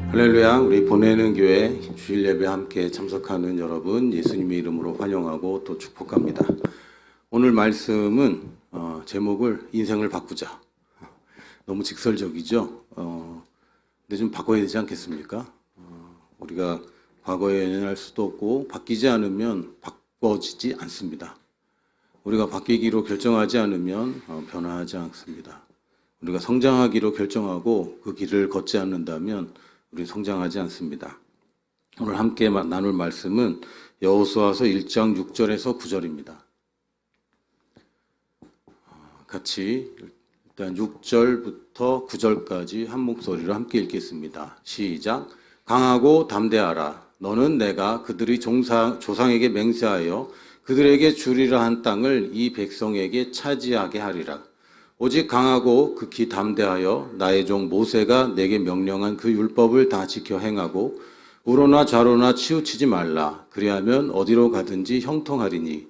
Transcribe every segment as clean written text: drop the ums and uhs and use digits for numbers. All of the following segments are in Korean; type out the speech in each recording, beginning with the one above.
할렐루야. 우리 보내는 교회 주일 예배 함께 참석하는 여러분 예수님의 이름으로 환영하고 또 축복합니다. 오늘 말씀은 제목을 인생을 바꾸자. 너무 직설적이죠. 근데 좀 바꿔야 되지 않겠습니까? 우리가 과거에 연연할 수도 없고 바뀌지 않으면 바꿔지지 않습니다. 우리가 바뀌기로 결정하지 않으면 변화하지 않습니다. 우리가 성장하기로 결정하고 그 길을 걷지 않는다면 우리 성장하지 않습니다. 오늘 함께 나눌 말씀은 여호수아서 1장 6절에서 9절입니다. 같이 일단 6절부터 9절까지 한 목소리로 함께 읽겠습니다. 시작. 강하고 담대하라. 너는 내가 그들의 조상에게 맹세하여 그들에게 주리라 한 땅을 이 백성에게 차지하게 하리라. 오직 강하고 극히 담대하여 나의 종 모세가 내게 명령한 그 율법을 다 지켜 행하고 우로나 좌로나 치우치지 말라. 그리하면 어디로 가든지 형통하리니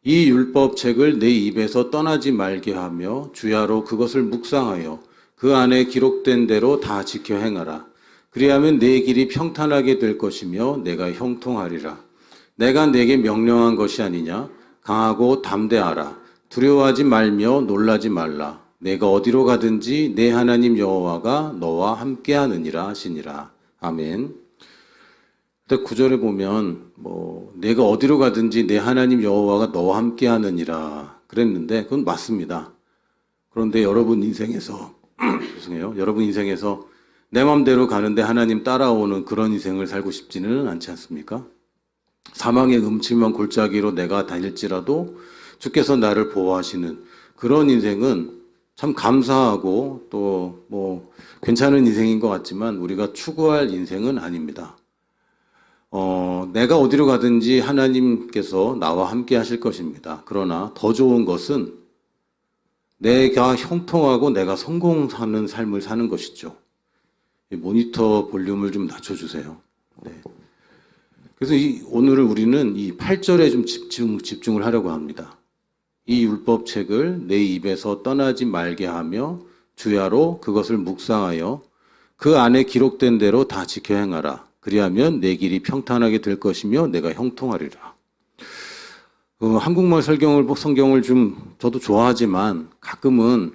이 율법책을 내 입에서 떠나지 말게 하며 주야로 그것을 묵상하여 그 안에 기록된 대로 다 지켜 행하라. 그리하면 내 길이 평탄하게 될 것이며 내가 형통하리라. 내가 내게 명령한 것이 아니냐. 강하고 담대하라. 두려워하지 말며 놀라지 말라. 내가 어디로 가든지 내 하나님 여호와가 너와 함께하느니라 하시니라. 아멘. 근데 9절에 보면 내가 어디로 가든지 내 하나님 여호와가 너와 함께하느니라 그랬는데 그건 맞습니다. 그런데 여러분 인생에서 죄송해요. 여러분 인생에서 내 맘대로 가는데 하나님 따라오는 그런 인생을 살고 싶지는 않지 않습니까? 사망의 음침한 골짜기로 내가 다닐지라도 주께서 나를 보호하시는 그런 인생은 참 감사하고 또 괜찮은 인생인 것 같지만 우리가 추구할 인생은 아닙니다. 내가 어디로 가든지 하나님께서 나와 함께 하실 것입니다. 그러나 더 좋은 것은 내가 형통하고 내가 성공하는 삶을 사는 것이죠. 모니터 볼륨을 좀 낮춰주세요. 네. 그래서 오늘 우리는 이 8절에 좀 집중을 하려고 합니다. 이 율법책을 내 입에서 떠나지 말게 하며 주야로 그것을 묵상하여 그 안에 기록된 대로 다 지켜 행하라. 그리하면 내 길이 평탄하게 될 것이며 내가 형통하리라. 한국말 성경을 좀 저도 좋아하지만 가끔은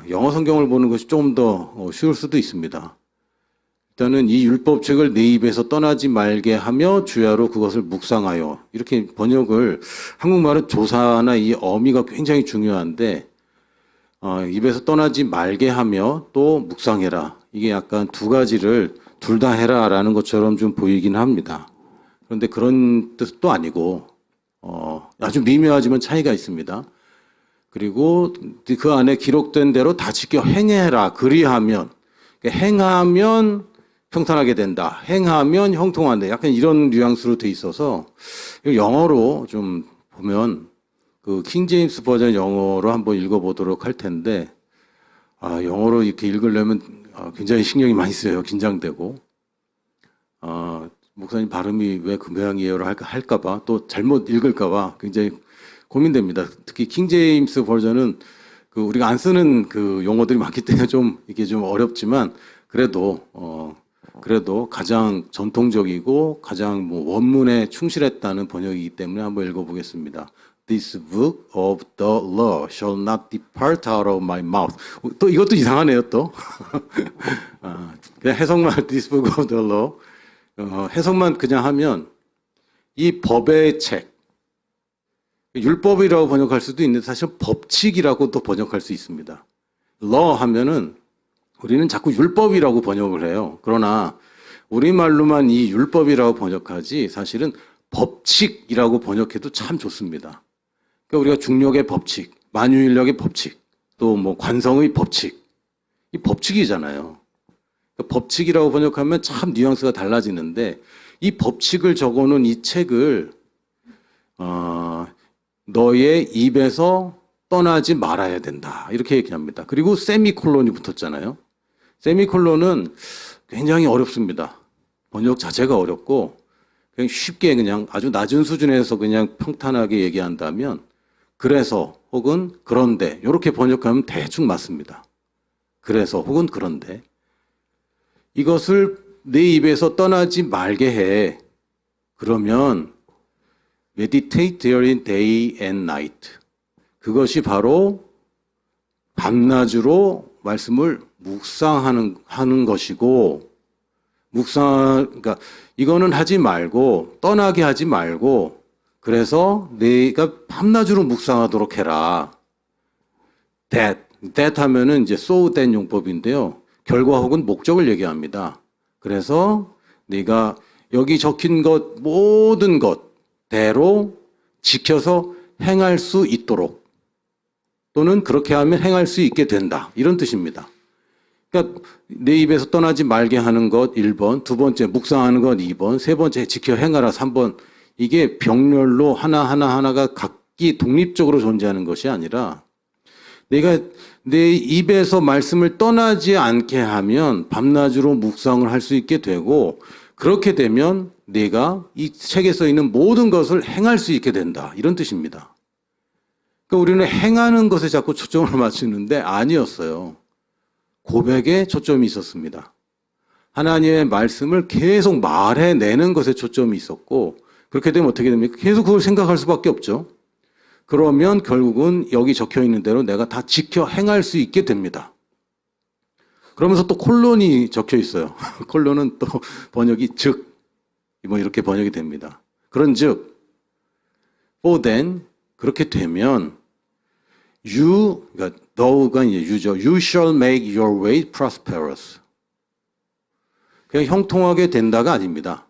영어 성경을 보는 것이 조금 더 쉬울 수도 있습니다. 일단은 이 율법책을 내 입에서 떠나지 말게 하며 주야로 그것을 묵상하여 이렇게 번역을 한국말은 조사나 이 어미가 굉장히 중요한데 입에서 떠나지 말게 하며 또 묵상해라. 이게 약간 두 가지를 둘 다 해라라는 것처럼 좀 보이긴 합니다. 그런데 그런 뜻도 아니고 아주 미묘하지만 차이가 있습니다. 그리고 그 안에 기록된 대로 다 지켜 행해라. 그리하면 행하면 평탄하게 된다. 행하면 형통한다. 약간 이런 뉘앙스로 돼 있어서 영어로 좀 보면 그 킹제임스 버전 영어로 한번 읽어보도록 할 텐데 영어로 이렇게 읽으려면 굉장히 신경이 많이 쓰여요. 긴장되고 목사님 발음이 왜 그 모양이에요를 할까봐 또 잘못 읽을까봐 굉장히 고민됩니다. 특히 킹제임스 버전은 우리가 안 쓰는 그 용어들이 많기 때문에 이게 좀 어렵지만 그래도 가장 전통적이고 가장 원문에 충실했다는 번역이기 때문에 한번 읽어보겠습니다. This book of the law shall not depart out of my mouth. 또 이것도 이상하네요, 또. 그냥 해석만 This book of the law. 해석만 그냥 하면 이 법의 책. 율법이라고 번역할 수도 있는데 사실 법칙이라고도 번역할 수 있습니다. law 하면은 우리는 자꾸 율법이라고 번역을 해요. 그러나 우리말로만 이 율법이라고 번역하지 사실은 법칙이라고 번역해도 참 좋습니다. 그러니까 우리가 중력의 법칙, 만유인력의 법칙, 또 관성의 법칙, 이 법칙이잖아요. 그러니까 법칙이라고 번역하면 참 뉘앙스가 달라지는데 이 법칙을 적어놓은 이 책을 너의 입에서 떠나지 말아야 된다. 이렇게 얘기합니다. 그리고 세미콜론이 붙었잖아요. 세미콜론은 굉장히 어렵습니다. 번역 자체가 어렵고 그냥 쉽게 그냥 아주 낮은 수준에서 그냥 평탄하게 얘기한다면 그래서 혹은 그런데 이렇게 번역하면 대충 맞습니다. 그래서 혹은 그런데 이것을 내 입에서 떠나지 말게 해. 그러면 meditate therein day and night. 그것이 바로 밤낮으로 말씀을 묵상하는 것이고, 그러니까 이거는 하지 말고, 떠나게 하지 말고, 그래서 내가 밤낮으로 묵상하도록 해라. that 하면은 이제 so that 용법인데요. 결과 혹은 목적을 얘기합니다. 그래서 네가 여기 적힌 것, 모든 것대로 지켜서 행할 수 있도록, 또는 그렇게 하면 행할 수 있게 된다. 이런 뜻입니다. 그러니까 내 입에서 떠나지 말게 하는 것 1번, 두 번째 묵상하는 것 2번, 세 번째 지켜 행하라 3번. 이게 병렬로 하나가 각기 독립적으로 존재하는 것이 아니라 내가 내 입에서 말씀을 떠나지 않게 하면 밤낮으로 묵상을 할 수 있게 되고, 그렇게 되면 내가 이 책에 써 있는 모든 것을 행할 수 있게 된다. 이런 뜻입니다. 그러니까 우리는 행하는 것에 자꾸 초점을 맞추는데 아니었어요. 고백에 초점이 있었습니다. 하나님의 말씀을 계속 말해내는 것에 초점이 있었고, 그렇게 되면 어떻게 됩니까? 계속 그걸 생각할 수밖에 없죠. 그러면 결국은 여기 적혀 있는 대로 내가 다 지켜 행할 수 있게 됩니다. 그러면서 또 콜론이 적혀 있어요. 콜론은 또 번역이 즉, 뭐 이렇게 번역이 됩니다. 그런 즉, for then, 그렇게 되면 그러니까 너가 이제 you죠. You shall make your way prosperous. 그냥 형통하게 된다가 아닙니다.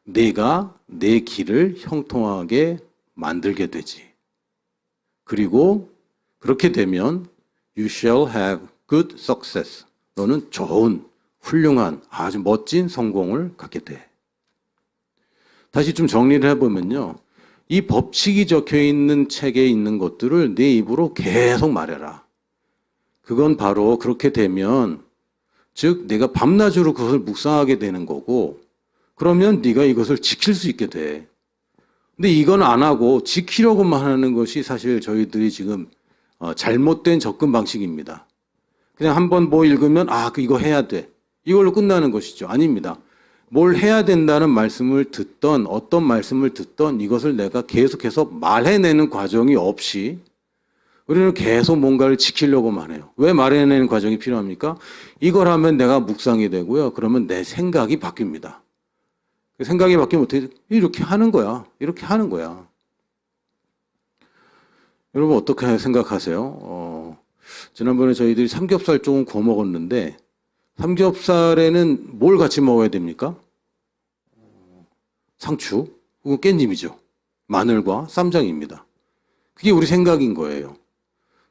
내가 내 길을 형통하게 만들게 되지. 그리고 그렇게 되면 you shall have good success. 너는 좋은, 훌륭한, 아주 멋진 성공을 갖게 돼. 다시 좀 정리를 해보면요. 이 법칙이 적혀 있는 책에 있는 것들을 내 입으로 계속 말해라. 그건 바로 그렇게 되면, 즉 내가 밤낮으로 그것을 묵상하게 되는 거고, 그러면 네가 이것을 지킬 수 있게 돼. 근데 이건 안 하고 지키려고만 하는 것이 사실 저희들이 지금 잘못된 접근 방식입니다. 그냥 한번 뭐 읽으면 이거 해야 돼. 이걸로 끝나는 것이죠. 아닙니다. 뭘 해야 된다는 말씀을 듣던, 어떤 말씀을 듣던 이것을 내가 계속해서 말해내는 과정이 없이 우리는 계속 뭔가를 지키려고만 해요. 왜 말해내는 과정이 필요합니까? 이걸 하면 내가 묵상이 되고요. 그러면 내 생각이 바뀝니다. 생각이 바뀌면 어떻게 이렇게 하는 거야. 이렇게 하는 거야. 여러분 어떻게 생각하세요? 지난번에 저희들이 삼겹살 조금 구워 먹었는데 삼겹살에는 뭘 같이 먹어야 됩니까? 상추, 그건 깻잎이죠. 마늘과 쌈장입니다. 그게 우리 생각인 거예요.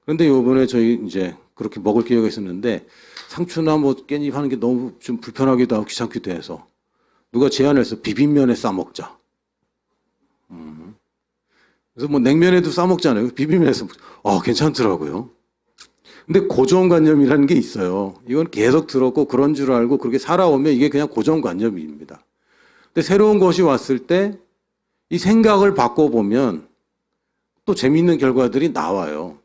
그런데 이번에 저희 이제 그렇게 먹을 기회가 있었는데 상추나 뭐 깻잎 하는 게 너무 좀 불편하기도 하고 귀찮기도 해서 누가 제안해서 비빔면에 싸 먹자. 그래서 뭐 냉면에도 싸 먹잖아요. 비빔면에서 괜찮더라고요. 근데 고정관념이라는 게 있어요. 이건 계속 들었고 그런 줄 알고 그렇게 살아오면 이게 그냥 고정관념입니다. 근데 새로운 것이 왔을 때 이 생각을 바꿔보면 또 재미있는 결과들이 나와요.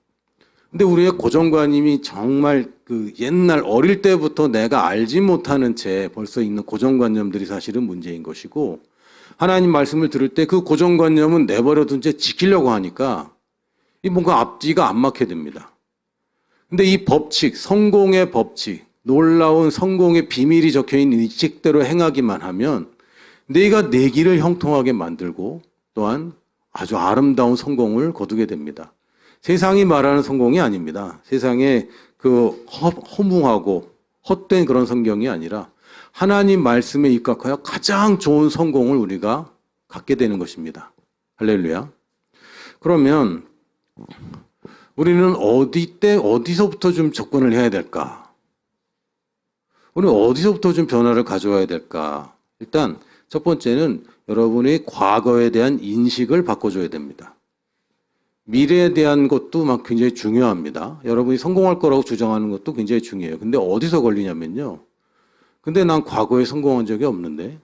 근데 우리의 고정관념이 정말 그 옛날 어릴 때부터 내가 알지 못하는 채 벌써 있는 고정관념들이 사실은 문제인 것이고, 하나님 말씀을 들을 때 그 고정관념은 내버려둔 채 지키려고 하니까 이 뭔가 앞뒤가 안 맞게 됩니다. 근데 이 법칙, 성공의 법칙, 놀라운 성공의 비밀이 적혀있는 이 책대로 행하기만 하면 내가 내 길을 형통하게 만들고 또한 아주 아름다운 성공을 거두게 됩니다. 세상이 말하는 성공이 아닙니다. 세상에 그 허무하고 헛된 그런 성경이 아니라 하나님 말씀에 입각하여 가장 좋은 성공을 우리가 갖게 되는 것입니다. 할렐루야. 그러면 우리는 어디서부터 좀 접근을 해야 될까? 우리는 어디서부터 좀 변화를 가져와야 될까? 일단 첫 번째는 여러분의 과거에 대한 인식을 바꿔줘야 됩니다. 미래에 대한 것도 막 굉장히 중요합니다. 여러분이 성공할 거라고 주장하는 것도 굉장히 중요해요. 근데 어디서 걸리냐면요. 근데 난 과거에 성공한 적이 없는데,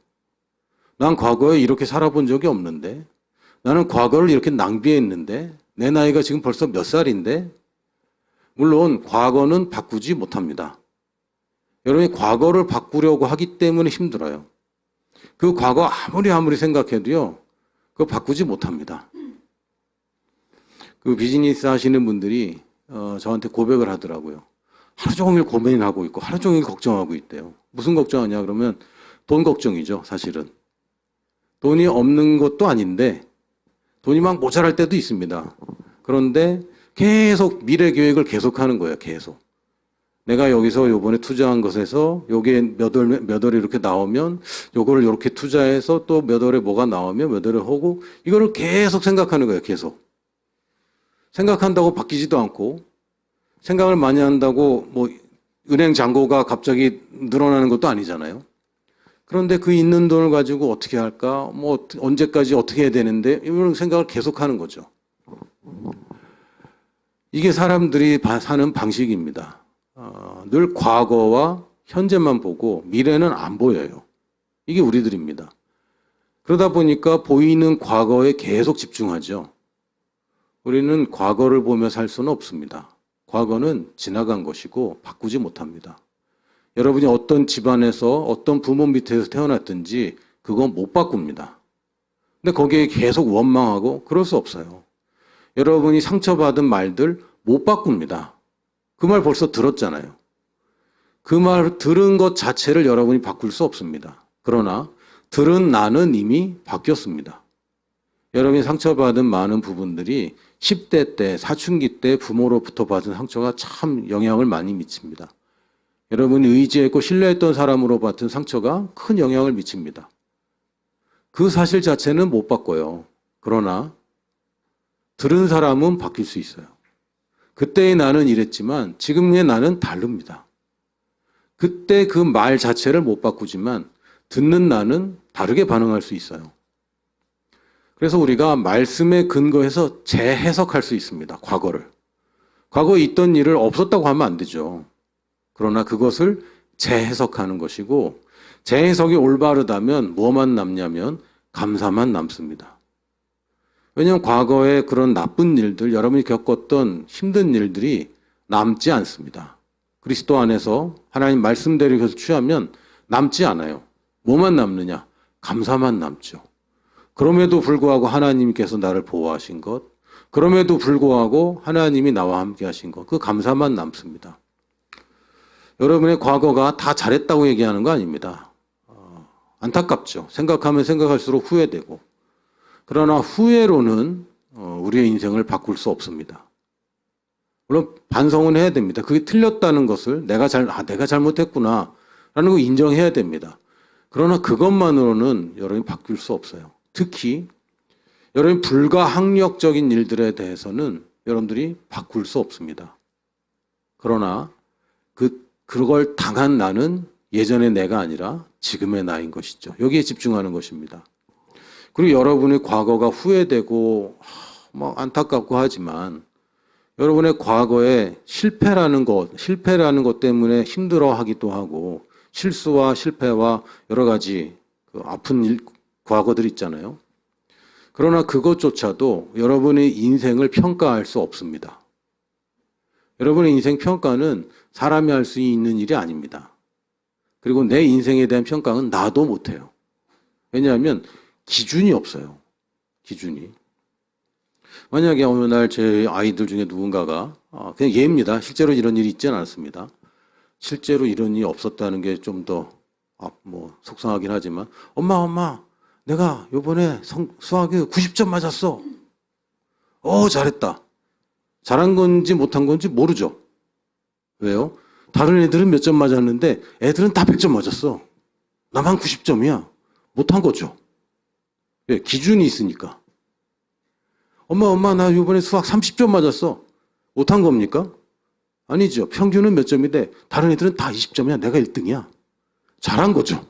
난 과거에 이렇게 살아본 적이 없는데, 나는 과거를 이렇게 낭비했는데, 내 나이가 지금 벌써 몇 살인데, 물론 과거는 바꾸지 못합니다. 여러분이 과거를 바꾸려고 하기 때문에 힘들어요. 그 과거 아무리 생각해도요, 그거 바꾸지 못합니다. 그 비즈니스 하시는 분들이 저한테 고백을 하더라고요. 하루 종일 고민하고 있고 하루 종일 걱정하고 있대요. 무슨 걱정하냐 그러면 돈 걱정이죠, 사실은. 돈이 없는 것도 아닌데 돈이 막 모자랄 때도 있습니다. 그런데 계속 미래 계획을 계속하는 거예요, 계속. 내가 여기서 요번에 투자한 것에서 요게 몇 월에 이렇게 나오면 요거를 이렇게 투자해서 또 몇 월에 뭐가 나오면 몇 월에 하고 이거를 계속 생각하는 거예요, 계속. 생각한다고 바뀌지도 않고 생각을 많이 한다고 뭐 은행 잔고가 갑자기 늘어나는 것도 아니잖아요. 그런데 그 있는 돈을 가지고 어떻게 할까? 뭐 언제까지 어떻게 해야 되는데 이런 생각을 계속 하는 거죠. 이게 사람들이 사는 방식입니다. 늘 과거와 현재만 보고 미래는 안 보여요. 이게 우리들입니다. 그러다 보니까 보이는 과거에 계속 집중하죠. 우리는 과거를 보며 살 수는 없습니다. 과거는 지나간 것이고 바꾸지 못합니다. 여러분이 어떤 집안에서 어떤 부모 밑에서 태어났든지 그건 못 바꿉니다. 근데 거기에 계속 원망하고 그럴 수 없어요. 여러분이 상처받은 말들 못 바꿉니다. 그 말 벌써 들었잖아요. 그 말 들은 것 자체를 여러분이 바꿀 수 없습니다. 그러나 들은 나는 이미 바뀌었습니다. 여러분이 상처받은 많은 부분들이 10대 때, 사춘기 때 부모로부터 받은 상처가 참 영향을 많이 미칩니다. 여러분이 의지했고 신뢰했던 사람으로 받은 상처가 큰 영향을 미칩니다. 그 사실 자체는 못 바꿔요. 그러나 들은 사람은 바뀔 수 있어요. 그때의 나는 이랬지만 지금의 나는 다릅니다. 그때 그 말 자체를 못 바꾸지만 듣는 나는 다르게 반응할 수 있어요. 그래서 우리가 말씀에 근거해서 재해석할 수 있습니다. 과거를. 과거에 있던 일을 없었다고 하면 안 되죠. 그러나 그것을 재해석하는 것이고 재해석이 올바르다면 뭐만 남냐면 감사만 남습니다. 왜냐하면 과거에 그런 나쁜 일들, 여러분이 겪었던 힘든 일들이 남지 않습니다. 그리스도 안에서 하나님 말씀대로 계속 취하면 남지 않아요. 뭐만 남느냐? 감사만 남죠. 그럼에도 불구하고 하나님께서 나를 보호하신 것, 그럼에도 불구하고 하나님이 나와 함께 하신 것, 그 감사만 남습니다. 여러분의 과거가 다 잘했다고 얘기하는 거 아닙니다. 안타깝죠. 생각하면 생각할수록 후회되고. 그러나 후회로는 우리의 인생을 바꿀 수 없습니다. 물론 반성은 해야 됩니다. 그게 틀렸다는 것을 내가 잘못했구나 라는 거 인정해야 됩니다. 그러나 그것만으로는 여러분이 바뀔 수 없어요. 특히 여러분 불가항력적인 일들에 대해서는 여러분들이 바꿀 수 없습니다. 그러나 그걸 당한 나는 예전의 내가 아니라 지금의 나인 것이죠. 여기에 집중하는 것입니다. 그리고 여러분의 과거가 후회되고 막 안타깝고 하지만 여러분의 과거에 실패라는 것 때문에 힘들어하기도 하고 실수와 실패와 여러 가지 그 아픈 과거들 있잖아요. 그러나 그것조차도 여러분의 인생을 평가할 수 없습니다. 여러분의 인생 평가는 사람이 할 수 있는 일이 아닙니다. 그리고 내 인생에 대한 평가는 나도 못해요. 왜냐하면 기준이 없어요. 기준이. 만약에 어느 날 제 아이들 중에 누군가가 그냥 예입니다. 실제로 이런 일이 있지는 않습니다. 실제로 이런 일이 없었다는 게 좀 더 속상하긴 하지만 엄마 내가 요번에 수학에 90점 맞았어. 잘했다. 잘한 건지 못한 건지 모르죠. 왜요? 다른 애들은 몇 점 맞았는데 애들은 다 100점 맞았어. 나만 90점이야. 못한 거죠. 왜? 기준이 있으니까. 엄마 나 이번에 수학 30점 맞았어. 못한 겁니까? 아니죠. 평균은 몇 점인데 다른 애들은 다 20점이야. 내가 1등이야. 잘한 거죠.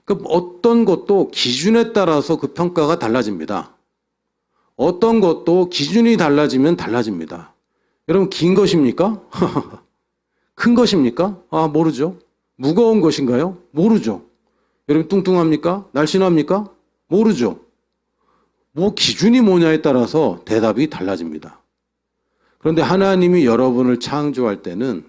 그러니까 어떤 것도 기준에 따라서 그 평가가 달라집니다. 어떤 것도 기준이 달라지면 달라집니다. 여러분 긴 것입니까? 큰 것입니까? 모르죠. 무거운 것인가요? 모르죠. 여러분 뚱뚱합니까? 날씬합니까? 모르죠. 기준이 뭐냐에 따라서 대답이 달라집니다. 그런데 하나님이 여러분을 창조할 때는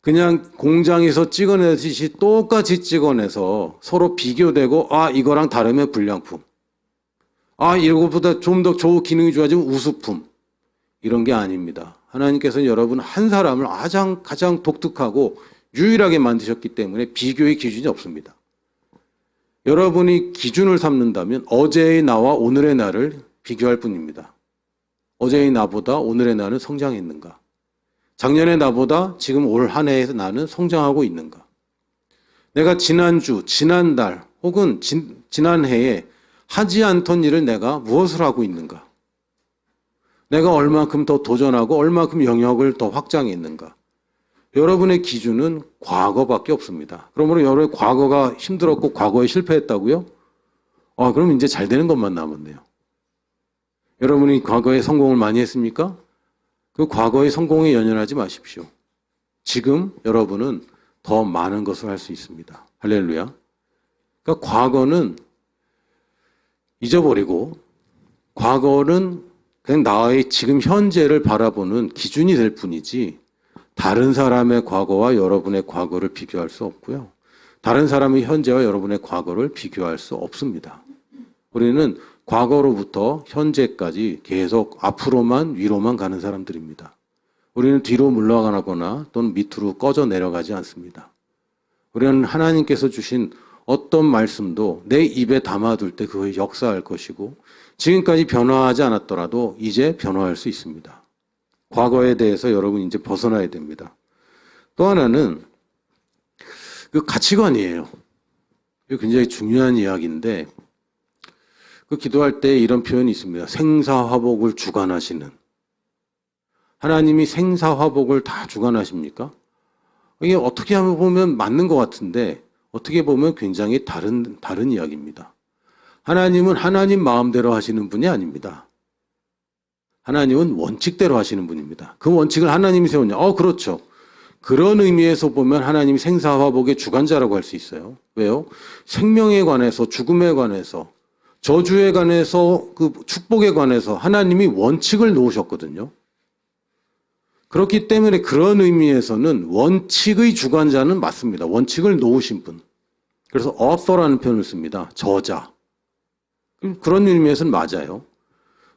그냥 공장에서 찍어내듯이 똑같이 찍어내서 서로 비교되고 이거랑 다르면 불량품. 이거보다 좀 더 기능이 좋아지면 우수품. 이런 게 아닙니다. 하나님께서는 여러분 한 사람을 가장 독특하고 유일하게 만드셨기 때문에 비교의 기준이 없습니다. 여러분이 기준을 삼는다면 어제의 나와 오늘의 나를 비교할 뿐입니다. 어제의 나보다 오늘의 나는 성장했는가? 작년의 나보다 지금 올 한 해에서 나는 성장하고 있는가? 내가 지난주, 지난달 혹은 지난 해에 하지 않던 일을 내가 무엇을 하고 있는가? 내가 얼마큼 더 도전하고 얼마큼 영역을 더 확장했는가? 여러분의 기준은 과거밖에 없습니다. 그러므로 여러분의 과거가 힘들었고 과거에 실패했다고요? 그럼 이제 잘 되는 것만 남았네요. 여러분이 과거에 성공을 많이 했습니까? 그 과거의 성공에 연연하지 마십시오. 지금 여러분은 더 많은 것을 할 수 있습니다. 할렐루야. 그러니까 과거는 잊어버리고 과거는 그냥 나의 지금 현재를 바라보는 기준이 될 뿐이지 다른 사람의 과거와 여러분의 과거를 비교할 수 없고요. 다른 사람의 현재와 여러분의 과거를 비교할 수 없습니다. 우리는 과거로부터 현재까지 계속 앞으로만 위로만 가는 사람들입니다. 우리는 뒤로 물러가거나 또는 밑으로 꺼져 내려가지 않습니다. 우리는 하나님께서 주신 어떤 말씀도 내 입에 담아둘 때 그것이 역사할 것이고 지금까지 변화하지 않았더라도 이제 변화할 수 있습니다. 과거에 대해서 여러분 이제 벗어나야 됩니다. 또 하나는 그 가치관이에요. 이거 굉장히 중요한 이야기인데 그 기도할 때 이런 표현이 있습니다. 생사화복을 주관하시는. 하나님이 생사화복을 다 주관하십니까? 이게 어떻게 하면 보면 맞는 것 같은데 어떻게 보면 굉장히 다른 이야기입니다. 하나님은 하나님 마음대로 하시는 분이 아닙니다. 하나님은 원칙대로 하시는 분입니다. 그 원칙을 하나님이 세웠냐? 그렇죠. 그런 의미에서 보면 하나님이 생사화복의 주관자라고 할 수 있어요. 왜요? 생명에 관해서, 죽음에 관해서, 저주에 관해서, 그 축복에 관해서 하나님이 원칙을 놓으셨거든요. 그렇기 때문에 그런 의미에서는 원칙의 주관자는 맞습니다. 원칙을 놓으신 분. 그래서 author라는 표현을 씁니다. 저자. 그런 의미에서는 맞아요.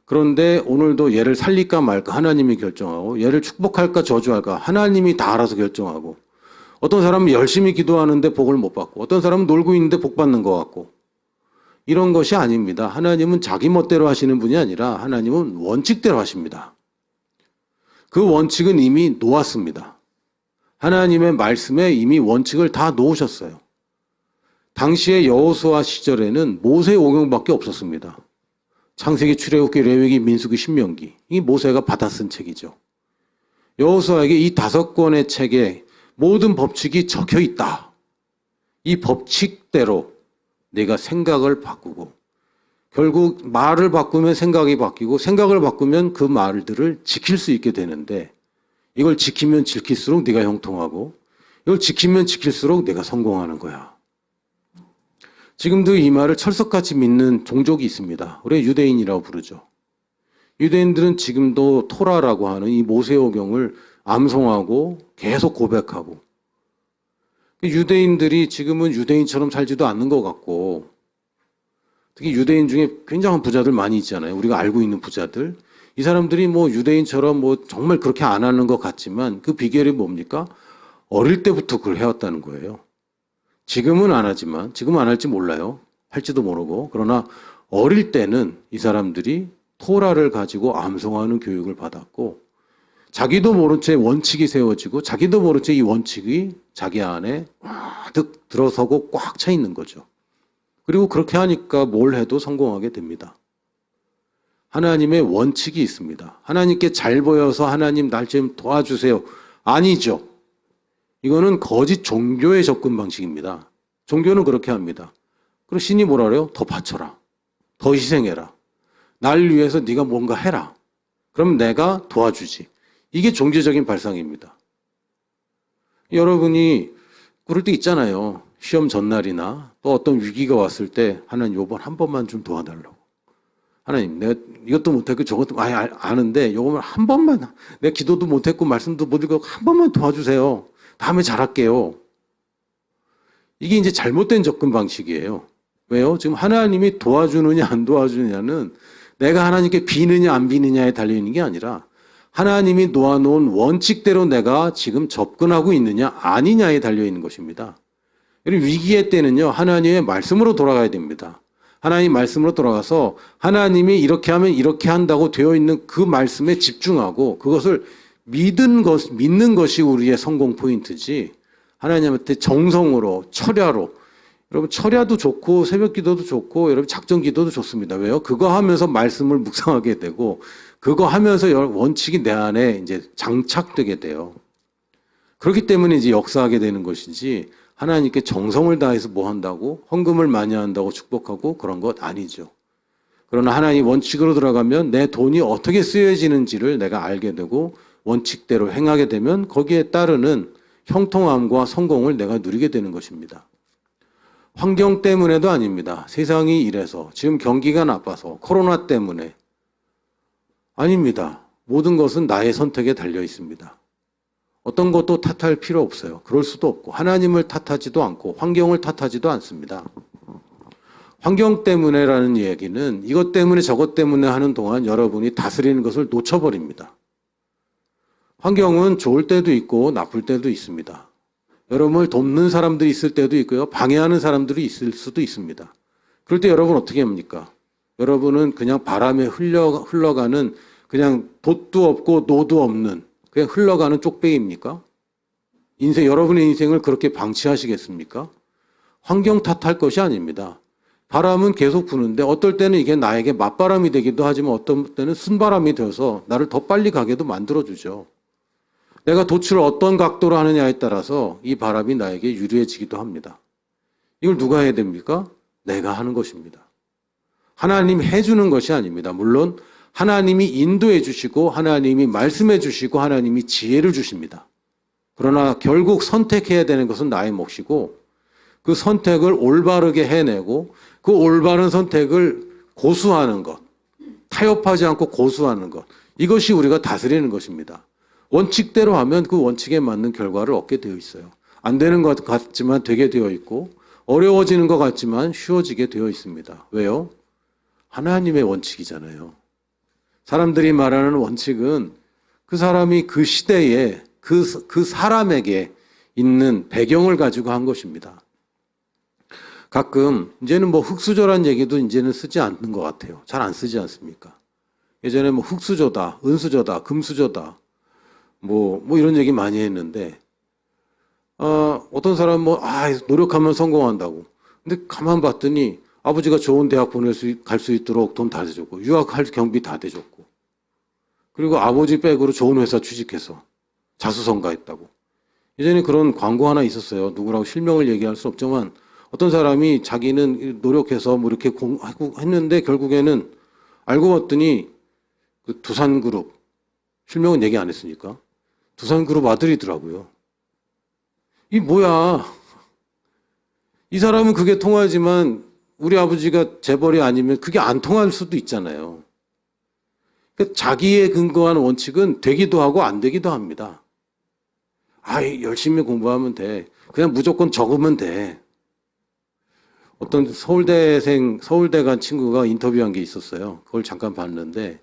그런데 오늘도 얘를 살릴까 말까 하나님이 결정하고 얘를 축복할까 저주할까 하나님이 다 알아서 결정하고 어떤 사람은 열심히 기도하는데 복을 못 받고 어떤 사람은 놀고 있는데 복 받는 것 같고 이런 것이 아닙니다. 하나님은 자기 멋대로 하시는 분이 아니라 하나님은 원칙대로 하십니다. 그 원칙은 이미 놓았습니다. 하나님의 말씀에 이미 원칙을 다 놓으셨어요. 당시의 여호수아 시절에는 모세 오경밖에 없었습니다. 창세기, 출애굽기, 레위기, 민수기, 신명기. 이 모세가 받아 쓴 책이죠. 여호수아에게 이 5권의 책에 모든 법칙이 적혀 있다. 이 법칙대로 내가 생각을 바꾸고 결국 말을 바꾸면 생각이 바뀌고 생각을 바꾸면 그 말들을 지킬 수 있게 되는데 이걸 지키면 지킬수록 네가 형통하고 이걸 지키면 지킬수록 내가 성공하는 거야. 지금도 이 말을 철석같이 믿는 종족이 있습니다. 우리 유대인이라고 부르죠. 유대인들은 지금도 토라라고 하는 이 모세오경을 암송하고 계속 고백하고 유대인들이 지금은 유대인처럼 살지도 않는 것 같고 특히 유대인 중에 굉장한 부자들 많이 있잖아요. 우리가 알고 있는 부자들. 이 사람들이 유대인처럼 정말 그렇게 안 하는 것 같지만 그 비결이 뭡니까? 어릴 때부터 그걸 해왔다는 거예요. 지금은 안 하지만, 지금은 안 할지 몰라요. 할지도 모르고. 그러나 어릴 때는 이 사람들이 토라를 가지고 암송하는 교육을 받았고, 자기도 모른 채 원칙이 세워지고, 자기도 모른 채 이 원칙이 자기 안에 득 들어서고 꽉 차 있는 거죠. 그리고 그렇게 하니까 뭘 해도 성공하게 됩니다. 하나님의 원칙이 있습니다. 하나님께 잘 보여서 하나님 날 좀 도와주세요. 아니죠. 이거는 거짓 종교의 접근 방식입니다. 종교는 그렇게 합니다. 그리고 신이 뭐라 그래요? 더 바쳐라. 더 희생해라. 날 위해서 네가 뭔가 해라. 그럼 내가 도와주지. 이게 종교적인 발상입니다. 여러분이 그럴 때 있잖아요. 시험 전날이나 또 어떤 위기가 왔을 때 하나님 요번 한 번만 좀 도와달라고. 하나님 내가 이것도 못했고 저것도 아는데 요거만 한 번만 내가 기도도 못했고 말씀도 못 읽고 한 번만 도와주세요. 다음에 잘할게요. 이게 이제 잘못된 접근 방식이에요. 왜요? 지금 하나님이 도와주느냐 안 도와주느냐는 내가 하나님께 비느냐 안 비느냐에 달려있는 게 아니라 하나님이 놓아놓은 원칙대로 내가 지금 접근하고 있느냐 아니냐에 달려있는 것입니다. 위기의 때는요, 하나님의 말씀으로 돌아가야 됩니다. 하나님 말씀으로 돌아가서 하나님이 이렇게 하면 이렇게 한다고 되어 있는 그 말씀에 집중하고 그것을 믿는 것이 우리의 성공 포인트지, 하나님한테 정성으로, 철야로, 여러분 철야도 좋고 새벽 기도도 좋고 여러분 작전 기도도 좋습니다. 왜요? 그거 하면서 말씀을 묵상하게 되고 그거 하면서 원칙이 내 안에 이제 장착되게 돼요. 그렇기 때문에 이제 역사하게 되는 것이지, 하나님께 정성을 다해서 뭐 한다고, 헌금을 많이 한다고 축복하고 그런 것 아니죠. 그러나 하나님 원칙으로 들어가면 내 돈이 어떻게 쓰여지는지를 내가 알게 되고 원칙대로 행하게 되면 거기에 따르는 형통함과 성공을 내가 누리게 되는 것입니다. 환경 때문에도 아닙니다. 세상이 이래서, 지금 경기가 나빠서, 코로나 때문에 아닙니다. 모든 것은 나의 선택에 달려 있습니다. 어떤 것도 탓할 필요 없어요. 그럴 수도 없고 하나님을 탓하지도 않고 환경을 탓하지도 않습니다. 환경 때문에라는 얘기는 이것 때문에 저것 때문에 하는 동안 여러분이 다스리는 것을 놓쳐버립니다. 환경은 좋을 때도 있고 나쁠 때도 있습니다. 여러분을 돕는 사람들이 있을 때도 있고요. 방해하는 사람들이 있을 수도 있습니다. 그럴 때 여러분 어떻게 합니까? 여러분은 그냥 바람에 흘러가는 그냥 돛도 없고 노도 없는 그냥 흘러가는 쪽배기입니까? 여러분의 인생을 그렇게 방치하시겠습니까? 환경 탓할 것이 아닙니다. 바람은 계속 부는데 어떨 때는 이게 나에게 맞바람이 되기도 하지만 어떤 때는 순바람이 되어서 나를 더 빨리 가게도 만들어주죠. 내가 도출을 어떤 각도로 하느냐에 따라서 이 바람이 나에게 유리해지기도 합니다. 이걸 누가 해야 됩니까? 내가 하는 것입니다. 하나님이 해주는 것이 아닙니다. 물론 하나님이 인도해 주시고 하나님이 말씀해 주시고 하나님이 지혜를 주십니다. 그러나 결국 선택해야 되는 것은 나의 몫이고 그 선택을 올바르게 해내고 그 올바른 선택을 고수하는 것, 타협하지 않고 고수하는 것, 이것이 우리가 다스리는 것입니다. 원칙대로 하면 그 원칙에 맞는 결과를 얻게 되어 있어요. 안 되는 것 같지만 되게 되어 있고 어려워지는 것 같지만 쉬워지게 되어 있습니다. 왜요? 하나님의 원칙이잖아요. 사람들이 말하는 원칙은 그 사람이 그 시대에 그 사람에게 있는 배경을 가지고 한 것입니다. 가끔 이제는 뭐 흙수저란 얘기도 이제는 쓰지 않는 것 같아요. 잘 안 쓰지 않습니까? 예전에 뭐 흙수저다, 은수저다, 금수저다 뭐 이런 얘기 많이 했는데 어떤 사람은 노력하면 성공한다고. 근데 가만 봤더니 아버지가 좋은 대학 갈 수 있도록 돈 다 대줬고 유학할 경비 다 대줬고 그리고 아버지 백으로 좋은 회사 취직해서 자수성가했다고. 예전에 그런 광고 하나 있었어요. 누구라고 실명을 얘기할 수 없지만 어떤 사람이 자기는 노력해서 뭐 이렇게 하고 했는데 결국에는 알고 봤더니 그 두산그룹, 실명은 얘기 안 했으니까 두산그룹 아들이더라고요. 이 뭐야. 이 사람은 그게 통하지만 우리 아버지가 재벌이 아니면 그게 안 통할 수도 있잖아요. 그러니까 자기의 근거한 원칙은 되기도 하고 안 되기도 합니다. 열심히 공부하면 돼. 그냥 무조건 적으면 돼. 어떤 서울대 간 친구가 인터뷰한 게 있었어요. 그걸 잠깐 봤는데,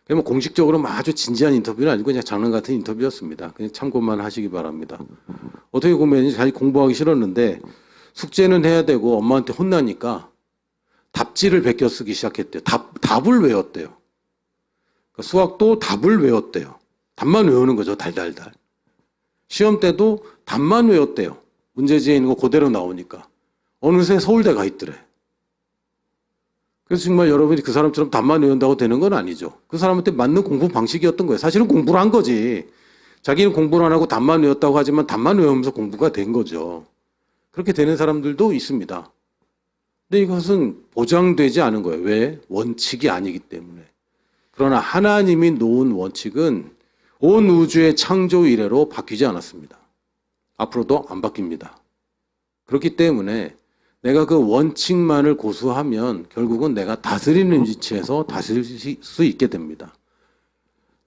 뭐 공식적으로 아주 진지한 인터뷰는 아니고 그냥 장난 같은 인터뷰였습니다. 그냥 참고만 하시기 바랍니다. 어떻게 보면 자기 공부하기 싫었는데 숙제는 해야 되고 엄마한테 혼나니까 답지를 베껴 쓰기 시작했대요. 답을 외웠대요. 그러니까 수학도 답을 외웠대요. 답만 외우는 거죠. 달달달. 시험 때도 답만 외웠대요. 문제지에 있는 거 그대로 나오니까. 어느새 서울대 가 있더래. 그래서 정말 여러분이 그 사람처럼 답만 외운다고 되는 건 아니죠. 그 사람한테 맞는 공부 방식이었던 거예요. 사실은 공부를 한 거지. 자기는 공부를 안 하고 답만 외웠다고 하지만 답만 외우면서 공부가 된 거죠. 그렇게 되는 사람들도 있습니다. 근데 이것은 보장되지 않은 거예요. 왜? 원칙이 아니기 때문에. 그러나 하나님이 놓은 원칙은 온 우주의 창조 이래로 바뀌지 않았습니다. 앞으로도 안 바뀝니다. 그렇기 때문에 내가 그 원칙만을 고수하면 결국은 내가 다스리는 위치에서 다스릴 수 있게 됩니다.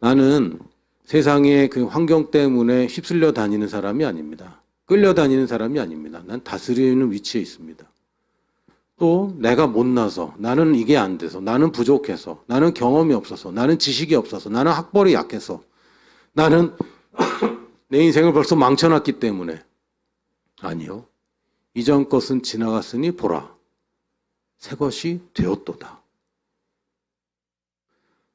나는 세상의 그 환경 때문에 휩쓸려 다니는 사람이 아닙니다. 끌려다니는 사람이 아닙니다. 난 다스리는 위치에 있습니다. 또 내가 못나서, 나는 이게 안 돼서, 나는 부족해서, 나는 경험이 없어서, 나는 지식이 없어서, 나는 학벌이 약해서, 나는 내 인생을 벌써 망쳐놨기 때문에. 아니요. 이전 것은 지나갔으니 보라. 새 것이 되었도다.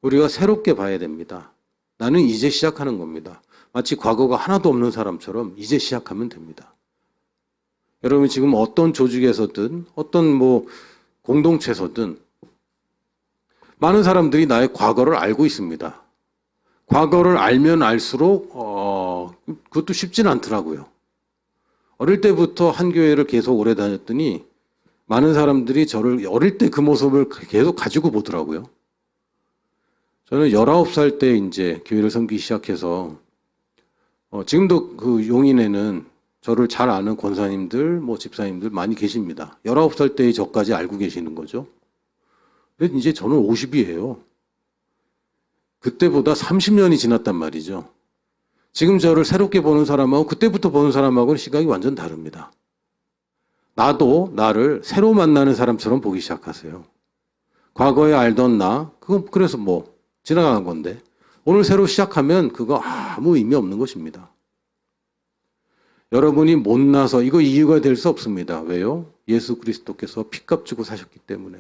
우리가 새롭게 봐야 됩니다. 나는 이제 시작하는 겁니다. 마치 과거가 하나도 없는 사람처럼 이제 시작하면 됩니다. 여러분 지금 어떤 조직에서든 어떤 공동체에서든 많은 사람들이 나의 과거를 알고 있습니다. 과거를 알면 알수록 그것도 쉽지는 않더라고요. 어릴 때부터 한 교회를 계속 오래 다녔더니 많은 사람들이 저를 어릴 때 그 모습을 계속 가지고 보더라고요. 저는 19살 때 이제 교회를 섬기기 시작해서 지금도 그 용인에는 저를 잘 아는 권사님들, 집사님들 많이 계십니다. 19살 때의 저까지 알고 계시는 거죠. 근데 이제 저는 50이에요. 그때보다 30년이 지났단 말이죠. 지금 저를 새롭게 보는 사람하고 그때부터 보는 사람하고는 시각이 완전 다릅니다. 나도 나를 새로 만나는 사람처럼 보기 시작하세요. 과거에 알던 나, 그건 그래서 지나가는 건데 오늘 새로 시작하면 그거 아무 의미 없는 것입니다. 여러분이 못나서 이거 이유가 될 수 없습니다. 왜요? 예수 그리스도께서 피값 주고 사셨기 때문에.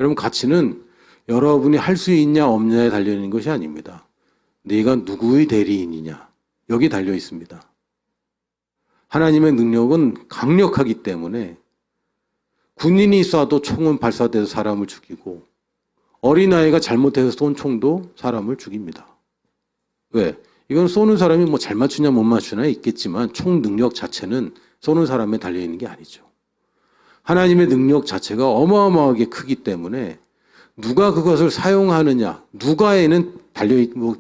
여러분 가치는 여러분이 할 수 있냐 없냐에 달려있는 것이 아닙니다. 네가 누구의 대리인이냐 여기 달려 있습니다. 하나님의 능력은 강력하기 때문에 군인이 쏴도 총은 발사돼서 사람을 죽이고 어린아이가 잘못해서 쏜 총도 사람을 죽입니다. 왜? 이건 쏘는 사람이 잘 맞추냐 못 맞추냐 있겠지만 총 능력 자체는 쏘는 사람에 달려있는 게 아니죠. 하나님의 능력 자체가 어마어마하게 크기 때문에 누가 그것을 사용하느냐, 누가에는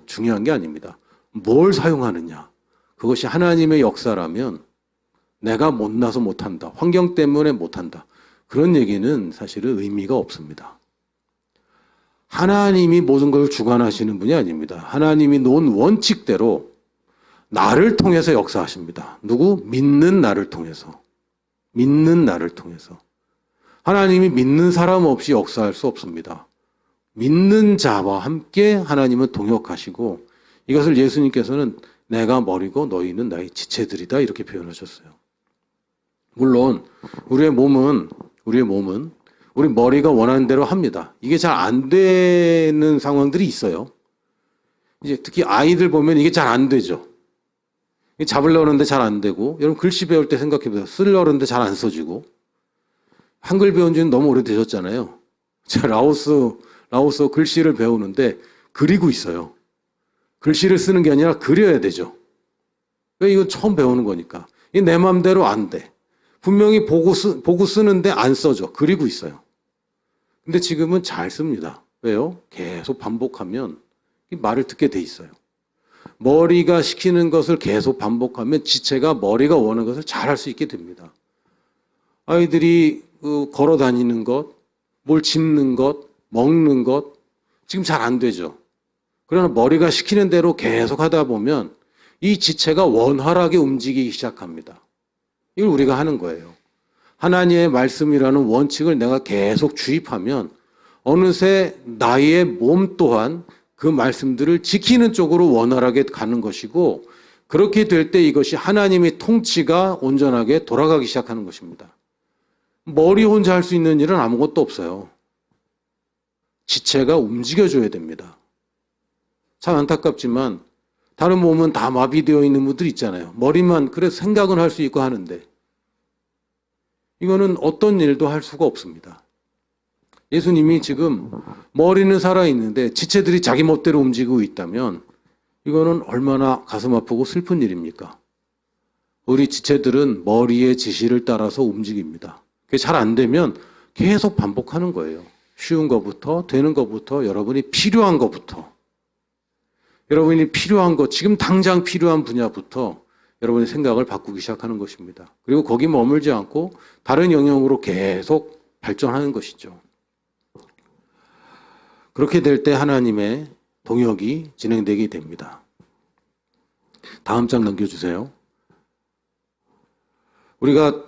중요한 게 아닙니다. 뭘 사용하느냐. 그것이 하나님의 역사라면 내가 못나서 못한다. 환경 때문에 못한다. 그런 얘기는 사실은 의미가 없습니다. 하나님이 모든 걸 주관하시는 분이 아닙니다. 하나님이 놓은 원칙대로 나를 통해서 역사하십니다. 누구? 믿는 나를 통해서. 믿는 나를 통해서. 하나님이 믿는 사람 없이 역사할 수 없습니다. 믿는 자와 함께 하나님은 동역하시고 이것을 예수님께서는 내가 머리고 너희는 나의 지체들이다 이렇게 표현하셨어요. 물론 우리의 몸은 우리 머리가 원하는 대로 합니다. 이게 잘 안 되는 상황들이 있어요. 이제 특히 아이들 보면 이게 잘 안 되죠. 잡으려고 하는데 잘 안 되고, 여러분 글씨 배울 때 생각해보세요. 쓰려고 하는데 잘 안 써지고. 한글 배운 지는 너무 오래되셨잖아요. 제가 라오스 글씨를 배우는데 그리고 있어요. 글씨를 쓰는 게 아니라 그려야 되죠. 왜? 이건 처음 배우는 거니까. 이게 내 마음대로 안 돼. 분명히 보고 쓰는데 안 써져. 그리고 있어요. 근데 지금은 잘 씁니다. 왜요? 계속 반복하면 말을 듣게 돼 있어요. 머리가 시키는 것을 계속 반복하면 지체가 머리가 원하는 것을 잘 할 수 있게 됩니다. 아이들이 걸어 다니는 것, 뭘 짚는 것, 먹는 것, 지금 잘 안 되죠. 그러나 머리가 시키는 대로 계속 하다 보면 이 지체가 원활하게 움직이기 시작합니다. 이걸 우리가 하는 거예요. 하나님의 말씀이라는 원칙을 내가 계속 주입하면 어느새 나의 몸 또한 그 말씀들을 지키는 쪽으로 원활하게 가는 것이고 그렇게 될 때 이것이 하나님의 통치가 온전하게 돌아가기 시작하는 것입니다. 머리 혼자 할 수 있는 일은 아무것도 없어요. 지체가 움직여줘야 됩니다. 참 안타깝지만 다른 몸은 다 마비되어 있는 분들 있잖아요. 머리만 그래서 생각은 할 수 있고 하는데 이거는 어떤 일도 할 수가 없습니다. 예수님이 지금 머리는 살아있는데 지체들이 자기 멋대로 움직이고 있다면 이거는 얼마나 가슴 아프고 슬픈 일입니까? 우리 지체들은 머리의 지시를 따라서 움직입니다. 그게 잘 안 되면 계속 반복하는 거예요. 쉬운 것부터 되는 것부터 여러분이 필요한 것부터 여러분이 필요한 것 지금 당장 필요한 분야부터 여러분의 생각을 바꾸기 시작하는 것입니다. 그리고 거기 머물지 않고 다른 영역으로 계속 발전하는 것이죠. 그렇게 될 때 하나님의 동역이 진행되게 됩니다. 다음 장 넘겨주세요. 우리가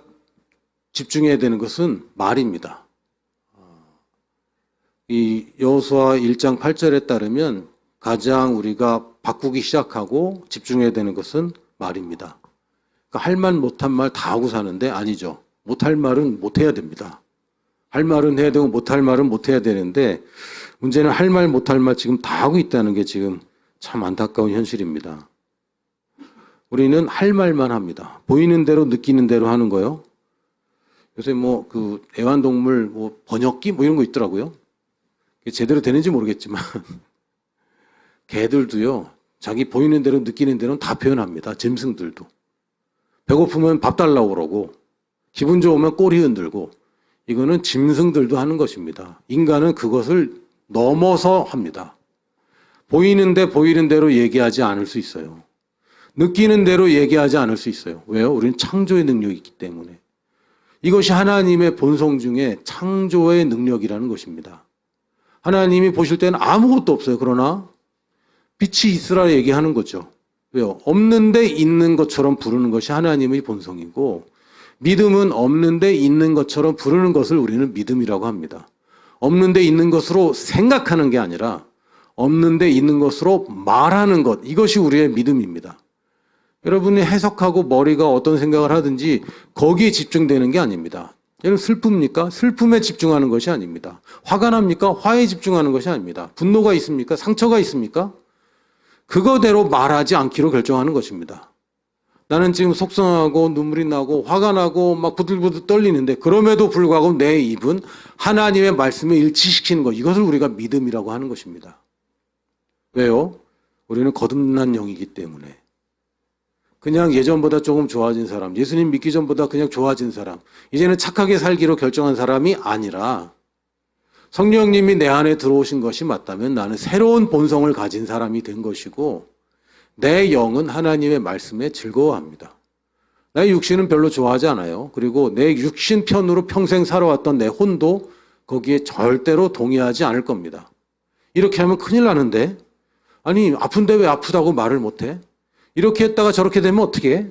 집중해야 되는 것은 말입니다. 이 여호수아 1장 8절에 따르면 가장 우리가 바꾸기 시작하고 집중해야 되는 것은 말입니다. 그러니까 할 말 못한 말 다 하고 사는데 아니죠. 못할 말은 못해야 됩니다. 할 말은 해야 되고 못할 말은 못해야 되는데 문제는 할 말 못할 말 지금 다 하고 있다는 게 지금 참 안타까운 현실입니다. 우리는 할 말만 합니다. 보이는 대로 느끼는 대로 하는 거요. 요새 뭐 그 애완동물 뭐 번역기 뭐 이런 거 있더라고요. 제대로 되는지 모르겠지만 개들도요. 자기 보이는 대로 느끼는 대로는 다 표현합니다. 짐승들도. 배고프면 밥 달라고 그러고 기분 좋으면 꼬리 흔들고 이거는 짐승들도 하는 것입니다. 인간은 그것을 넘어서 합니다. 보이는데 보이는 대로 얘기하지 않을 수 있어요. 느끼는 대로 얘기하지 않을 수 있어요. 왜요? 우리는 창조의 능력이 있기 때문에. 이것이 하나님의 본성 중에 창조의 능력이라는 것입니다. 하나님이 보실 때는 아무것도 없어요. 그러나 빛이 있으라 얘기하는 거죠. 왜요? 없는데 있는 것처럼 부르는 것이 하나님의 본성이고 믿음은 없는데 있는 것처럼 부르는 것을 우리는 믿음이라고 합니다. 없는데 있는 것으로 생각하는 게 아니라 없는데 있는 것으로 말하는 것, 이것이 우리의 믿음입니다. 여러분이 해석하고 머리가 어떤 생각을 하든지 거기에 집중되는 게 아닙니다. 여러분 슬픕니까? 슬픔에 집중하는 것이 아닙니다. 화가 납니까? 화에 집중하는 것이 아닙니다. 분노가 있습니까? 상처가 있습니까? 그거대로 말하지 않기로 결정하는 것입니다. 나는 지금 속상하고 눈물이 나고 화가 나고 막 부들부들 떨리는데 그럼에도 불구하고 내 입은 하나님의 말씀에 일치시키는 것, 이것을 우리가 믿음이라고 하는 것입니다. 왜요? 우리는 거듭난 영이기 때문에. 그냥 예전보다 조금 좋아진 사람, 예수님 믿기 전보다 그냥 좋아진 사람, 이제는 착하게 살기로 결정한 사람이 아니라 성령님이 내 안에 들어오신 것이 맞다면 나는 새로운 본성을 가진 사람이 된 것이고 내 영은 하나님의 말씀에 즐거워합니다. 나의 육신은 별로 좋아하지 않아요. 그리고 내 육신 편으로 평생 살아왔던 내 혼도 거기에 절대로 동의하지 않을 겁니다. 이렇게 하면 큰일 나는데, 아니 아픈데 왜 아프다고 말을 못해? 이렇게 했다가 저렇게 되면 어떻게 해?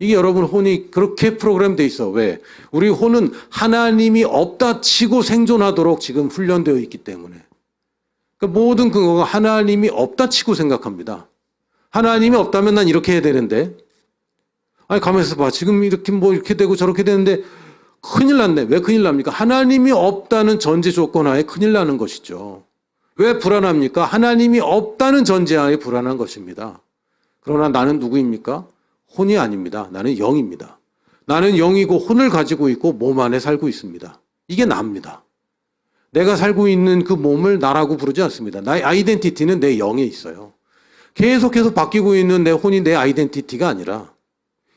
이게 여러분 혼이 그렇게 프로그램돼 있어. 왜? 우리 혼은 하나님이 없다 치고 생존하도록 지금 훈련되어 있기 때문에. 그러니까 모든 근거가 하나님이 없다 치고 생각합니다. 하나님이 없다면 난 이렇게 해야 되는데. 아니 가만있어 봐. 지금 이렇게 뭐 이렇게 되고 저렇게 되는데 큰일 났네. 왜 큰일 납니까? 하나님이 없다는 전제 조건하에 큰일 나는 것이죠. 왜 불안합니까? 하나님이 없다는 전제하에 불안한 것입니다. 그러나 나는 누구입니까? 혼이 아닙니다. 나는 영입니다. 나는 영이고 혼을 가지고 있고 몸 안에 살고 있습니다. 이게 나입니다. 내가 살고 있는 그 몸을 나라고 부르지 않습니다. 나의 아이덴티티는 내 영에 있어요. 계속해서 바뀌고 있는 내 혼이 내 아이덴티티가 아니라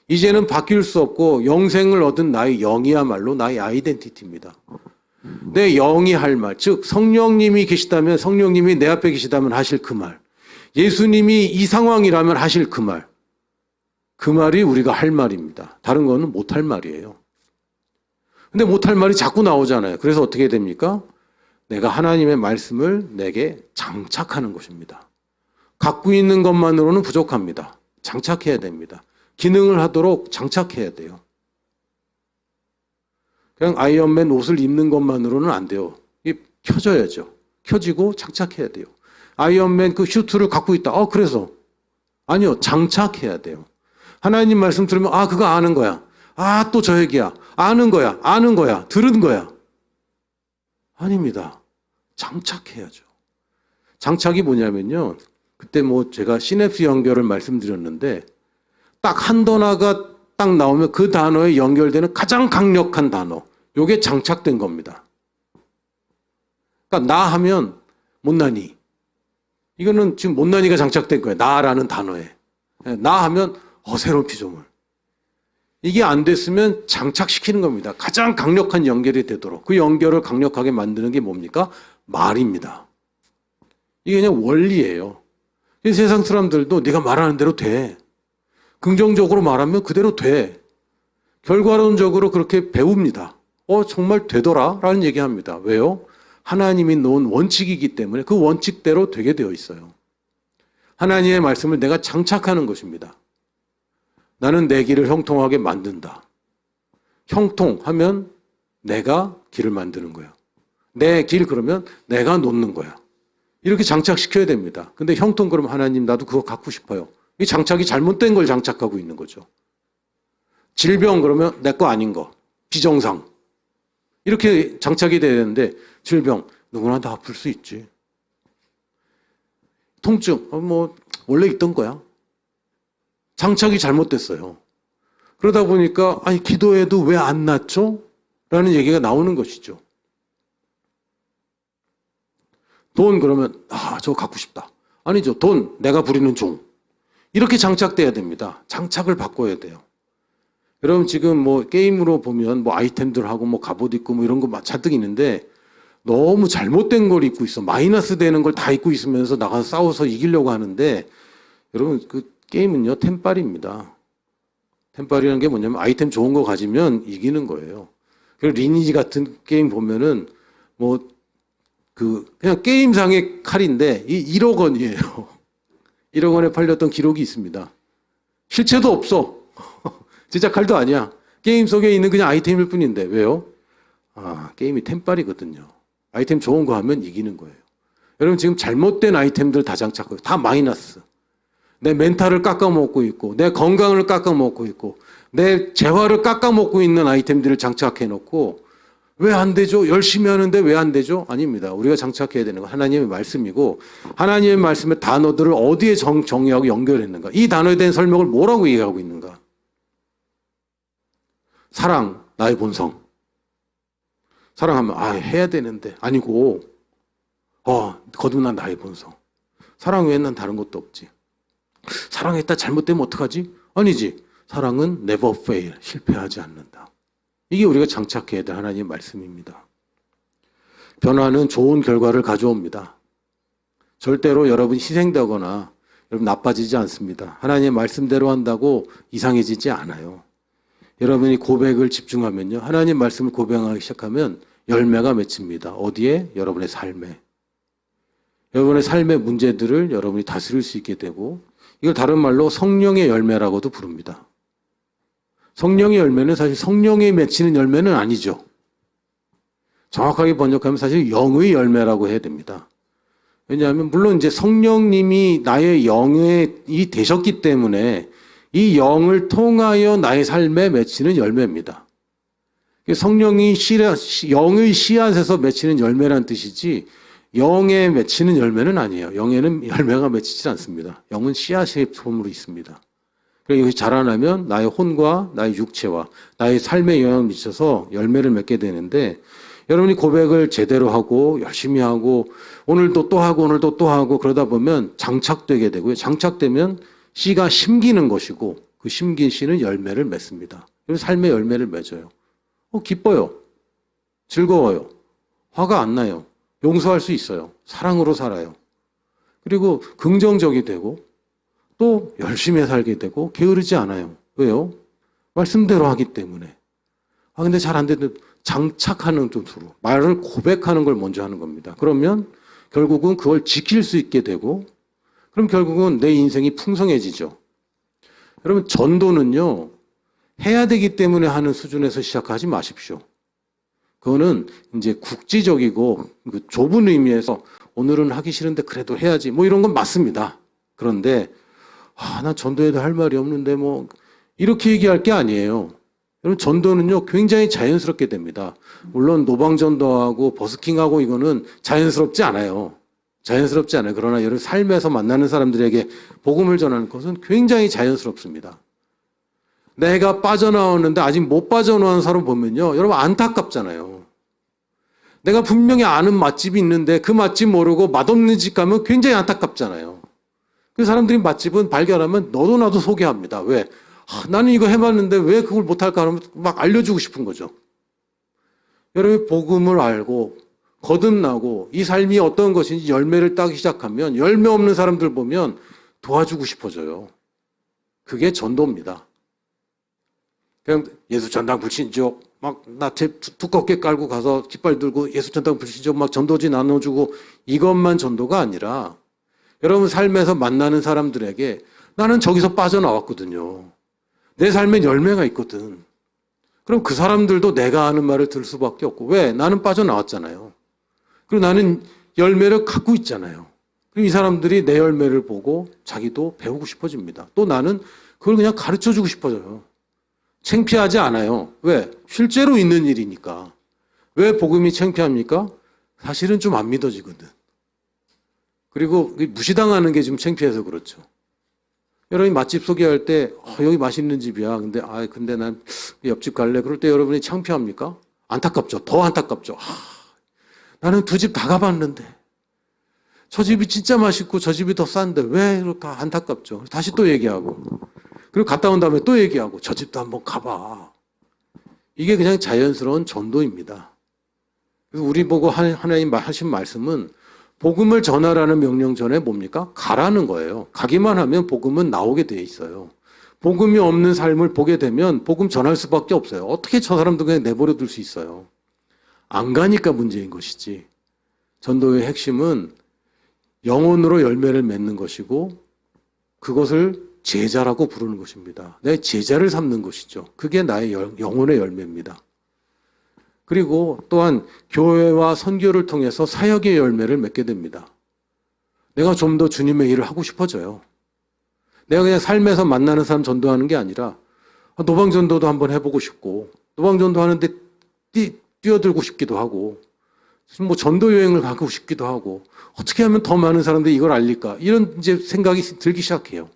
이제는 바뀔 수 없고 영생을 얻은 나의 영이야말로 나의 아이덴티티입니다. 내 영이 할 말, 즉 성령님이 계시다면 성령님이 내 앞에 계시다면 하실 그 말, 예수님이 이 상황이라면 하실 그 말, 그 말이 우리가 할 말입니다. 다른 거는 못할 말이에요. 근데 못할 말이 자꾸 나오잖아요. 그래서 어떻게 됩니까? 내가 하나님의 말씀을 내게 장착하는 것입니다. 갖고 있는 것만으로는 부족합니다. 장착해야 됩니다. 기능을 하도록 장착해야 돼요. 그냥 아이언맨 옷을 입는 것만으로는 안 돼요. 이게 켜져야죠. 켜지고 장착해야 돼요. 아이언맨 그 슈트를 갖고 있다. 그래서. 아니요. 장착해야 돼요. 하나님 말씀 들으면 그거 아는 거야. 또 저 얘기야. 아는 거야. 아는 거야. 들은 거야. 아닙니다. 장착해야죠. 장착이 뭐냐면요. 그때 제가 시냅스 연결을 말씀드렸는데 딱 한 단어가 딱 나오면 그 단어에 연결되는 가장 강력한 단어. 요게 장착된 겁니다. 그러니까 나 하면 못난이. 이거는 지금 못난이가 장착된 거예요. 나라는 단어에. 나 하면 새로운 피조물. 이게 안 됐으면 장착시키는 겁니다. 가장 강력한 연결이 되도록. 그 연결을 강력하게 만드는 게 뭡니까? 말입니다. 이게 그냥 원리예요. 세상 사람들도 네가 말하는 대로 돼. 긍정적으로 말하면 그대로 돼. 결과론적으로 그렇게 배웁니다. 정말 되더라 라는 얘기합니다. 왜요? 하나님이 놓은 원칙이기 때문에 그 원칙대로 되게 되어 있어요. 하나님의 말씀을 내가 장착하는 것입니다. 나는 내 길을 형통하게 만든다. 형통하면 내가 길을 만드는 거야. 내 길 그러면 내가 놓는 거야. 이렇게 장착시켜야 됩니다. 근데 형통 그러면 하나님 나도 그거 갖고 싶어요. 이 장착이 잘못된 걸 장착하고 있는 거죠. 질병 그러면 내 거 아닌 거. 비정상. 이렇게 장착이 돼야 되는데 질병 누구나 다 아플 수 있지. 통증 뭐 원래 있던 거야. 장착이 잘못됐어요. 그러다 보니까 아니 기도해도 왜 안 낫죠? 라는 얘기가 나오는 것이죠. 돈 그러면 저거 갖고 싶다. 아니죠. 돈 내가 부리는 종. 이렇게 장착돼야 됩니다. 장착을 바꿔야 돼요. 여러분 지금 뭐 게임으로 보면 뭐 아이템들하고 뭐 갑옷 입고 뭐 이런 거 잔뜩 있는데 너무 잘못된 걸 입고 있어. 마이너스 되는 걸 다 입고 있으면서 나가서 싸워서 이기려고 하는데 여러분 그 게임은요 템빨입니다. 템빨이라는 게 뭐냐면 아이템 좋은 거 가지면 이기는 거예요. 그리고 리니지 같은 게임 보면은 뭐 그냥 게임상의 칼인데 1억 원이에요. 1억 원에 팔렸던 기록이 있습니다. 실체도 없어. 진짜 칼도 아니야. 게임 속에 있는 그냥 아이템일 뿐인데 왜요? 게임이 템빨이거든요. 아이템 좋은 거 하면 이기는 거예요. 여러분 지금 잘못된 아이템들 다 장착하고 다 마이너스. 내 멘탈을 깎아먹고 있고 내 건강을 깎아먹고 있고 내 재화를 깎아먹고 있는 아이템들을 장착해놓고 왜 안 되죠? 열심히 하는데 왜 안 되죠? 아닙니다. 우리가 장착해야 되는 건 하나님의 말씀이고 하나님의 말씀의 단어들을 어디에 정의하고 연결했는가? 이 단어에 대한 설명을 뭐라고 얘기하고 있는가? 사랑, 나의 본성. 사랑하면 해야 되는데 아니고 거듭난 나의 본성. 사랑 외엔 난 다른 것도 없지. 사랑했다 잘못되면 어떡하지? 아니지. 사랑은 never fail. 실패하지 않는다. 이게 우리가 장착해야 될 하나님의 말씀입니다. 변화는 좋은 결과를 가져옵니다. 절대로 여러분 희생되거나 여러분 나빠지지 않습니다. 하나님의 말씀대로 한다고 이상해지지 않아요. 여러분이 고백을 집중하면요. 하나님 말씀을 고백하기 시작하면 열매가 맺힙니다. 어디에? 여러분의 삶에. 여러분의 삶의 문제들을 여러분이 다스릴 수 있게 되고 이걸 다른 말로 성령의 열매라고도 부릅니다. 성령의 열매는 사실 성령에 맺히는 열매는 아니죠. 정확하게 번역하면 사실 영의 열매라고 해야 됩니다. 왜냐하면 물론 이제 성령님이 나의 영이 되셨기 때문에 이 영을 통하여 나의 삶에 맺히는 열매입니다. 성령이 영의 씨앗에서 맺히는 열매란 뜻이지 영에 맺히는 열매는 아니에요. 영에는 열매가 맺히지 않습니다. 영은 씨앗의 폼으로 있습니다. 이것이 자라나면 나의 혼과 나의 육체와 나의 삶에 영향을 미쳐서 열매를 맺게 되는데 여러분이 고백을 제대로 하고 열심히 하고 오늘도 또 하고 오늘도 또 하고 그러다 보면 장착되게 되고요. 장착되면 씨가 심기는 것이고 그 심긴 씨는 열매를 맺습니다. 그래서 삶의 열매를 맺어요. 기뻐요. 즐거워요. 화가 안 나요. 용서할 수 있어요. 사랑으로 살아요. 그리고 긍정적이 되고 또 열심히 살게 되고 게으르지 않아요. 왜요? 말씀대로 하기 때문에. 근데 잘 안 되는데 장착하는 쪽으로 말을 고백하는 걸 먼저 하는 겁니다. 그러면 결국은 그걸 지킬 수 있게 되고 그럼 결국은 내 인생이 풍성해지죠. 여러분 전도는요. 해야 되기 때문에 하는 수준에서 시작하지 마십시오. 그거는 이제 국지적이고 좁은 의미에서 오늘은 하기 싫은데 그래도 해야지 뭐 이런 건 맞습니다. 그런데 난 전도에도 할 말이 없는데 뭐 이렇게 얘기할 게 아니에요. 여러분 전도는요 굉장히 자연스럽게 됩니다. 물론 노방전도하고 버스킹하고 이거는 자연스럽지 않아요. 자연스럽지 않아요. 그러나 여러분 삶에서 만나는 사람들에게 복음을 전하는 것은 굉장히 자연스럽습니다. 내가 빠져나왔는데 아직 못 빠져나온 사람 보면요 여러분 안타깝잖아요. 내가 분명히 아는 맛집이 있는데 그 맛집 모르고 맛없는 집 가면 굉장히 안타깝잖아요. 그 사람들이 맛집은 발견하면 너도 나도 소개합니다. 왜? 나는 이거 해봤는데 왜 그걸 못할까 하면 막 알려주고 싶은 거죠. 여러분 복음을 알고 거듭나고 이 삶이 어떤 것인지 열매를 따기 시작하면 열매 없는 사람들 보면 도와주고 싶어져요. 그게 전도입니다. 그냥 예수 전당 불신족 막 나체 두껍게 깔고 가서 깃발 들고 예수 전당 불신족 막 전도지 나눠주고 이것만 전도가 아니라 여러분 삶에서 만나는 사람들에게 나는 저기서 빠져나왔거든요. 내 삶엔 열매가 있거든. 그럼 그 사람들도 내가 하는 말을 들을 수밖에 없고. 왜? 나는 빠져나왔잖아요. 그리고 나는 열매를 갖고 있잖아요. 그리고 이 사람들이 내 열매를 보고 자기도 배우고 싶어집니다. 또 나는 그걸 그냥 가르쳐주고 싶어져요. 창피하지 않아요. 왜? 실제로 있는 일이니까. 왜 복음이 창피합니까? 사실은 좀 안 믿어지거든. 그리고 무시당하는 게 좀 창피해서 그렇죠. 여러분이 맛집 소개할 때 여기 맛있는 집이야. 근데 난 옆집 갈래. 그럴 때 여러분이 창피합니까? 안타깝죠. 더 안타깝죠. 나는 두 집 다 가봤는데 저 집이 진짜 맛있고 저 집이 더 싼데 왜 이렇게 안타깝죠. 다시 또 얘기하고 그리고 갔다 온 다음에 또 얘기하고 저 집도 한번 가봐. 이게 그냥 자연스러운 전도입니다. 그래서 우리 보고 하나님 하신 말씀은 복음을 전하라는 명령 전에 뭡니까? 가라는 거예요. 가기만 하면 복음은 나오게 돼 있어요. 복음이 없는 삶을 보게 되면 복음 전할 수밖에 없어요. 어떻게 저 사람도 그냥 내버려 둘 수 있어요. 안 가니까 문제인 것이지. 전도의 핵심은 영혼으로 열매를 맺는 것이고 그것을 제자라고 부르는 것입니다. 내 제자를 삼는 것이죠. 그게 나의 영혼의 열매입니다. 그리고 또한 교회와 선교를 통해서 사역의 열매를 맺게 됩니다. 내가 좀 더 주님의 일을 하고 싶어져요. 내가 그냥 삶에서 만나는 사람 전도하는 게 아니라 노방전도도 한번 해보고 싶고 노방전도 하는데 뛰어들고 싶기도 하고 뭐 전도 여행을 가고 싶기도 하고 어떻게 하면 더 많은 사람들이 이걸 알릴까 이런 이제 생각이 들기 시작해요.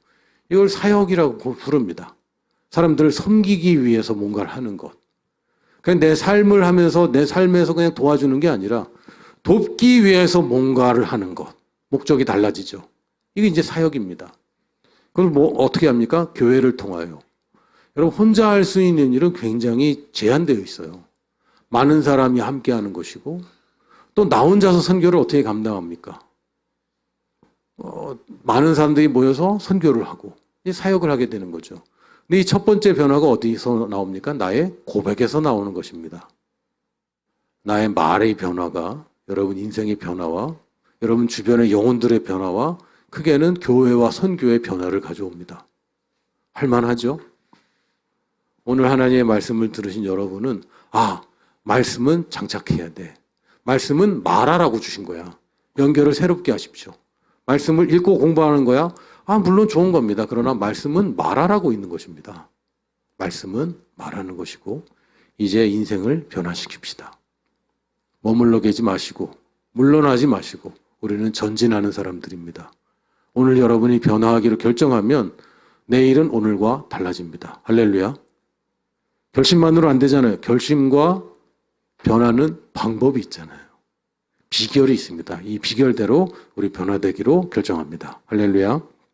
이걸 사역이라고 부릅니다. 사람들을 섬기기 위해서 뭔가를 하는 것. 그냥 내 삶을 하면서 내 삶에서 그냥 도와주는 게 아니라 돕기 위해서 뭔가를 하는 것. 목적이 달라지죠. 이게 이제 사역입니다. 그걸 뭐 어떻게 합니까? 교회를 통하여. 여러분 혼자 할 수 있는 일은 굉장히 제한되어 있어요. 많은 사람이 함께 하는 것이고 또 나 혼자서 선교를 어떻게 감당합니까? 많은 사람들이 모여서 선교를 하고 사역을 하게 되는 거죠. 근데 이 첫 번째 변화가 어디서 나옵니까? 나의 고백에서 나오는 것입니다. 나의 말의 변화가 여러분 인생의 변화와 여러분 주변의 영혼들의 변화와 크게는 교회와 선교의 변화를 가져옵니다. 할만하죠? 오늘 하나님의 말씀을 들으신 여러분은 말씀은 장착해야 돼. 말씀은 말하라고 주신 거야. 연결을 새롭게 하십시오. 말씀을 읽고 공부하는 거야? 물론 좋은 겁니다. 그러나 말씀은 말하라고 있는 것입니다. 말씀은 말하는 것이고 이제 인생을 변화시킵시다. 머물러 계지 마시고 물러나지 마시고 우리는 전진하는 사람들입니다. 오늘 여러분이 변화하기로 결정하면 내일은 오늘과 달라집니다. 할렐루야. 결심만으로 안 되잖아요. 결심과 변화는 방법이 있잖아요. 비결이 있습니다. 이 비결대로 우리 변화되기로 결정합니다. 할렐루야.